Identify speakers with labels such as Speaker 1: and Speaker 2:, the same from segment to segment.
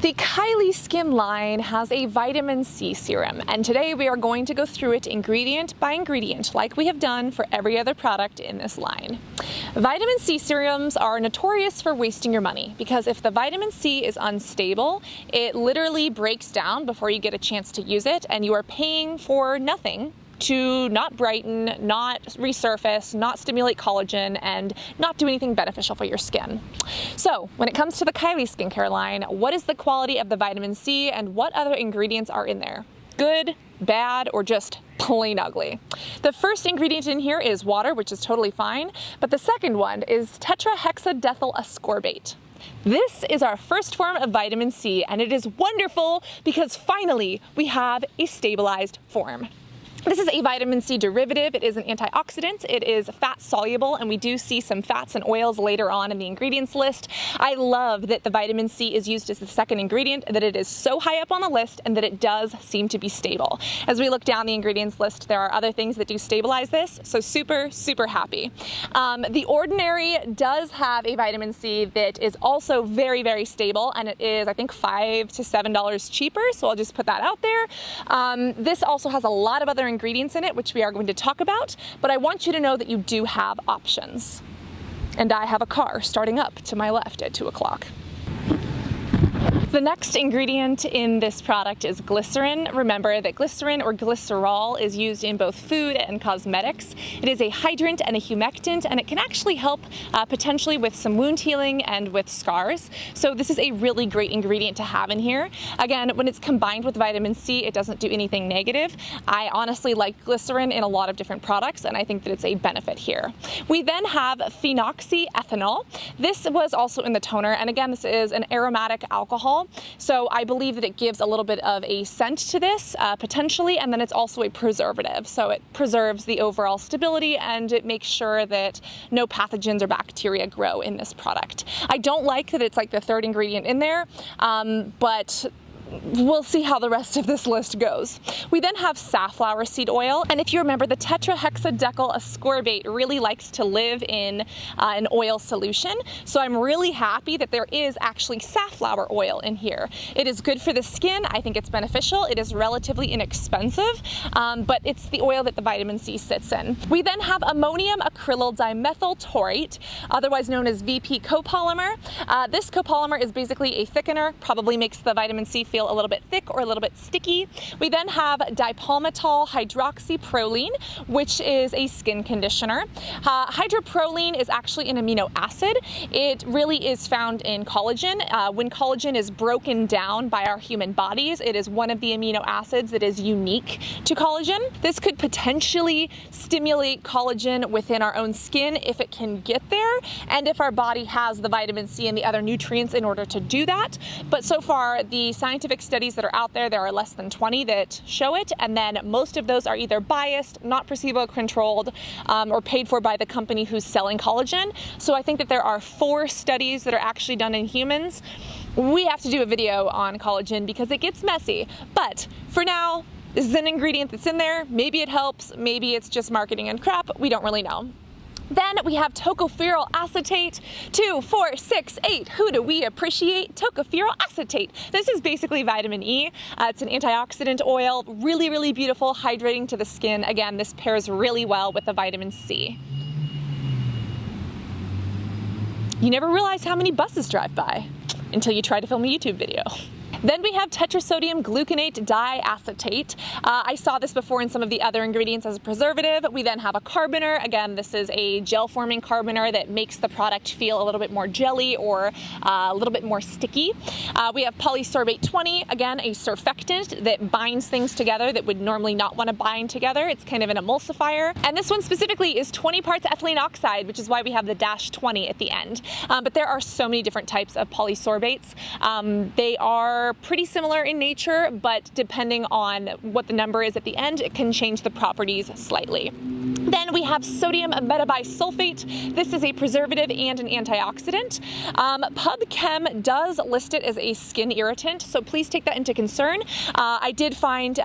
Speaker 1: The Kylie skin line has a vitamin C serum, and today we are going to go through it ingredient by ingredient like we have done for every other product in this line. Vitamin C serums are notorious for wasting your money because if the vitamin C is unstable, it literally breaks down before you get a chance to use it, and you are paying for nothing to not brighten, not resurface, not stimulate collagen, and not do anything beneficial for your skin. So when it comes to the Kylie skincare line, what is the quality of the vitamin C and what other ingredients are in there? Good, bad, or just plain ugly? The first ingredient in here is water, which is totally fine, but the second one is tetrahexadecyl ascorbate. This is our first form of vitamin C, and it is wonderful because finally we have a stabilized form. This is a vitamin C derivative. It is an antioxidant. It is fat soluble, and we do see some fats and oils later on in the ingredients list. I love that the vitamin C is used as the second ingredient, that it is so high up on the list, and that it does seem to be stable. As we look down the ingredients list, there are other things that do stabilize this, so super, super happy. The Ordinary does have a vitamin C that is also very, very stable, and it is, I think, $5 to $7 cheaper, so I'll just put that out there. This also has a lot of other ingredients in it, which we are going to talk about, but I want you to know that you do have options. And I have a car starting up to my left at 2 o'clock. The next ingredient in this product is glycerin. Remember that glycerin or glycerol is used in both food and cosmetics. It is a hydrant and a humectant, and it can actually help potentially with some wound healing and with scars. So this is a really great ingredient to have in here. Again, when it's combined with vitamin C, it doesn't do anything negative. I honestly like glycerin in a lot of different products, and I think that it's a benefit here. We then have Phenoxyethanol. This was also in the toner, and again, this is an aromatic alcohol. So I believe that it gives a little bit of a scent to this, potentially, and then it's also a preservative. So it preserves the overall stability and it makes sure that no pathogens or bacteria grow in this product. I don't like that it's like the third ingredient in there, but we'll see how the rest of this list goes. We then have safflower seed oil, and if you remember, the tetrahexadecyl ascorbate really likes to live in an oil solution, so I'm really happy that there is actually safflower oil in here. It is good for the skin. I think it's beneficial. It is relatively inexpensive, but it's the oil that the vitamin C sits in. We then have ammonium acrylyl dimethyl taurate, otherwise known as VP copolymer. This copolymer is basically a thickener, probably makes the vitamin C feel a little bit thick or a little bit sticky. We then have dipalmitol hydroxyproline, which is a skin conditioner. Hydroproline is actually an amino acid. It really is found in collagen. When collagen is broken down by our human bodies, it is one of the amino acids that is unique to collagen. This could potentially stimulate collagen within our own skin if it can get there, and if our body has the vitamin C and the other nutrients in order to do that. But so far, the scientific studies that are out there, there are less than 20 that show it, and then most of those are either biased, not placebo-controlled, or paid for by the company who's selling collagen. So I think that there are 4 studies that are actually done in humans. We have to do a video on collagen because it gets messy, but for now, this is an ingredient that's in there. Maybe it helps, maybe it's just marketing and crap, we don't really know. Then we have tocopherol acetate. 2, 4, 6, 8. Who do we appreciate? Tocopherol acetate. This is basically vitamin E. It's an antioxidant oil, really, really beautiful, hydrating to the skin. Again, this pairs really well with the vitamin C. You never realize how many buses drive by until you try to film a YouTube video. Then we have tetrasodium gluconate diacetate. I saw this before in some of the other ingredients as a preservative. We then have a carboner. Again, this is a gel-forming carboner that makes the product feel a little bit more jelly or a little bit more sticky. We have polysorbate 20, again, a surfactant that binds things together that would normally not want to bind together. It's kind of an emulsifier. And this one specifically is 20 parts ethylene oxide, which is why we have the -20 at the end. But there are so many different types of polysorbates. They are pretty similar in nature, but depending on what the number is at the end, it can change the properties slightly. Then we have sodium metabisulfite. This is a preservative and an antioxidant. PubChem does list it as a skin irritant, so please take that into concern. I did find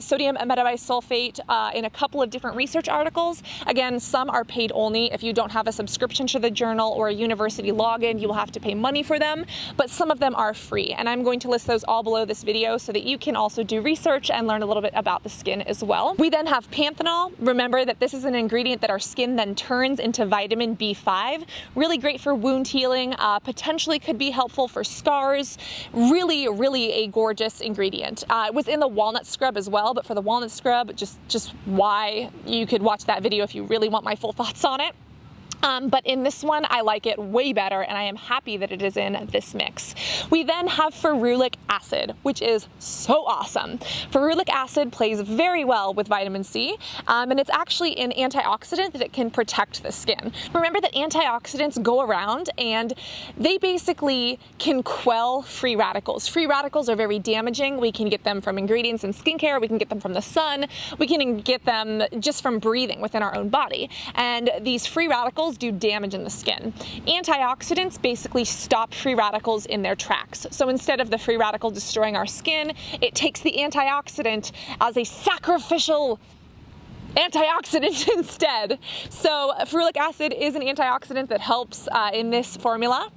Speaker 1: sodium metabisulfite in a couple of different research articles. Again, some are paid only. If you don't have a subscription to the journal or a university login, you will have to pay money for them, but some of them are free, and I'm going to list those all below this video so that you can also do research and learn a little bit about the skin as well. We then have Panthenol. Remember that this is an ingredient that our skin then turns into vitamin B5. Really great for wound healing, potentially could be helpful for scars. Really, really a gorgeous ingredient. It was in the walnut scrub as well, but for the walnut scrub, just why you could watch that video if you really want my full thoughts on it. But in this one, I like it way better, and I am happy that it is in this mix. We then have ferulic acid, which is so awesome. Ferulic acid plays very well with vitamin C, and it's actually an antioxidant that it can protect the skin. Remember that antioxidants go around and they basically can quell free radicals. Free radicals are very damaging. We can get them from ingredients in skincare, we can get them from the sun, we can get them just from breathing within our own body. And these free radicals do damage in the skin. Antioxidants basically stop free radicals in their tracks. So instead of the free radical destroying our skin, it takes the antioxidant as a sacrificial antioxidant instead. So ferulic acid is an antioxidant that helps in this formula.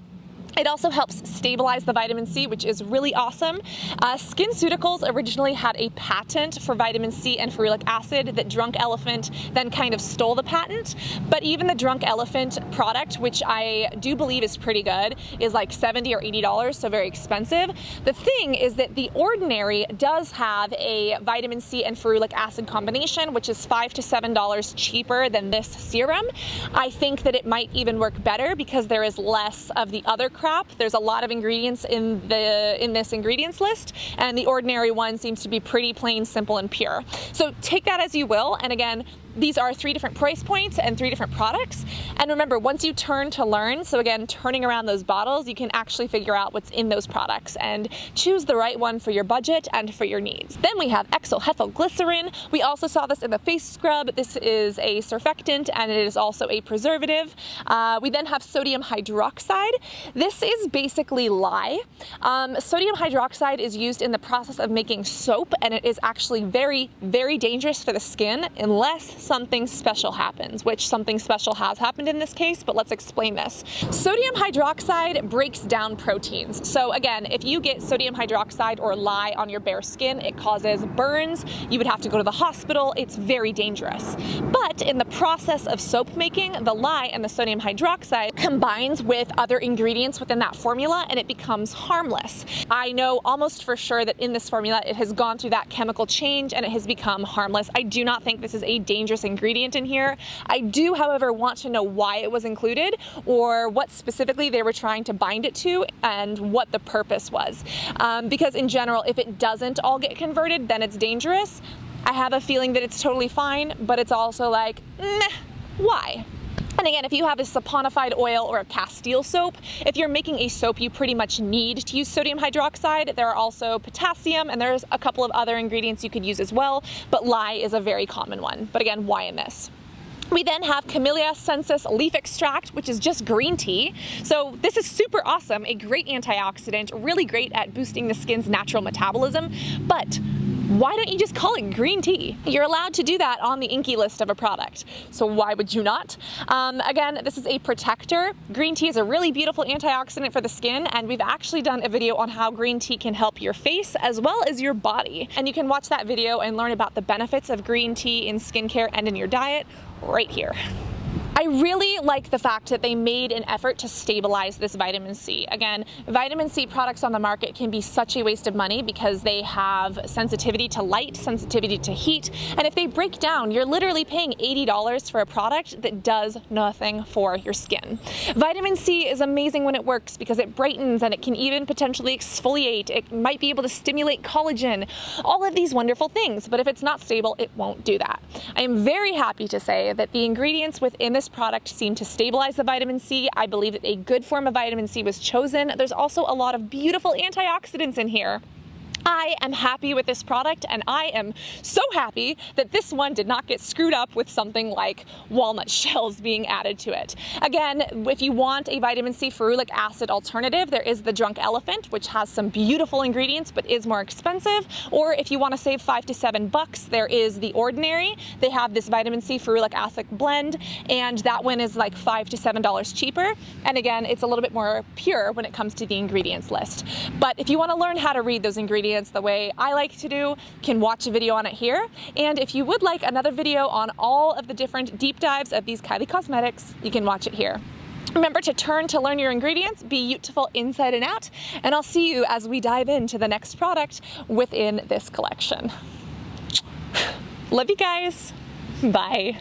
Speaker 1: It also helps stabilize the vitamin C, which is really awesome. SkinCeuticals originally had a patent for vitamin C and ferulic acid that Drunk Elephant then kind of stole the patent. But even the Drunk Elephant product, which I do believe is pretty good, is like $70 or $80, so very expensive. The thing is that The Ordinary does have a vitamin C and ferulic acid combination, which is $5 to $7 cheaper than this serum. I think that it might even work better because there is less of the other crap. There's a lot of ingredients in this ingredients list, and The Ordinary one seems to be pretty plain, simple, and pure. So take that as you will, and again, these are 3 different price points and 3 different products. And remember, once you turn to learn, so again, turning around those bottles, you can actually figure out what's in those products and choose the right one for your budget and for your needs. Then we have Exo-Glycerin. We also saw this in the face scrub. This is a surfactant and it is also a preservative. We then have sodium hydroxide. This is basically lye. Sodium hydroxide is used in the process of making soap, and it is actually very, very dangerous for the skin unless something special happens, which something special has happened in this case, but let's explain this. Sodium hydroxide breaks down proteins. So again, if you get sodium hydroxide or lye on your bare skin, it causes burns. You would have to go to the hospital. It's very dangerous. But in the process of soap making, the lye and the sodium hydroxide combines with other ingredients within that formula and it becomes harmless. I know almost for sure that in this formula, it has gone through that chemical change and it has become harmless. I do not think this is a dangerous ingredient in here. I do, however, want to know why it was included or what specifically they were trying to bind it to and what the purpose was. Because in general, if it doesn't all get converted, then it's dangerous. I have a feeling that it's totally fine, but it's also like, meh, why? And again, if you have a saponified oil or a Castile soap, if you're making a soap, you pretty much need to use sodium hydroxide. There are also potassium, and there's a couple of other ingredients you could use as well, but lye is a very common one. But again, why in this? We then have Camellia sensis leaf extract, which is just green tea. So this is super awesome, a great antioxidant, really great at boosting the skin's natural metabolism, but why don't you just call it green tea? You're allowed to do that on the INCI list of a product, so why would you not? Again, this is a protector. Green tea is a really beautiful antioxidant for the skin, and we've actually done a video on how green tea can help your face as well as your body. And you can watch that video and learn about the benefits of green tea in skincare and in your diet right here. I really like the fact that they made an effort to stabilize this vitamin C. Again, vitamin C products on the market can be such a waste of money because they have sensitivity to light, sensitivity to heat, and if they break down, you're literally paying $80 for a product that does nothing for your skin. Vitamin C is amazing when it works because it brightens and it can even potentially exfoliate. It might be able to stimulate collagen, all of these wonderful things, but if it's not stable, it won't do that. I am very happy to say that the ingredients within this product seem to stabilize the vitamin C. I believe that a good form of vitamin C was chosen. There's also a lot of beautiful antioxidants in here. I am happy with this product, and I am so happy that this one did not get screwed up with something like walnut shells being added to it. Again, if you want a vitamin C ferulic acid alternative, there is the Drunk Elephant, which has some beautiful ingredients but is more expensive. Or if you want to save $5 to $7, there is the Ordinary. They have this vitamin C ferulic acid blend, and that one is like $5 to $7 cheaper. And again, it's a little bit more pure when it comes to the ingredients list. But if you want to learn how to read those ingredients the way I like to do, you can watch a video on it here. And if you would like another video on all of the different deep dives of these Kylie cosmetics, you can watch it here. Remember to turn to learn your ingredients, beYoutiful inside and out, and I'll see you as we dive into the next product within this collection. Love you guys. Bye.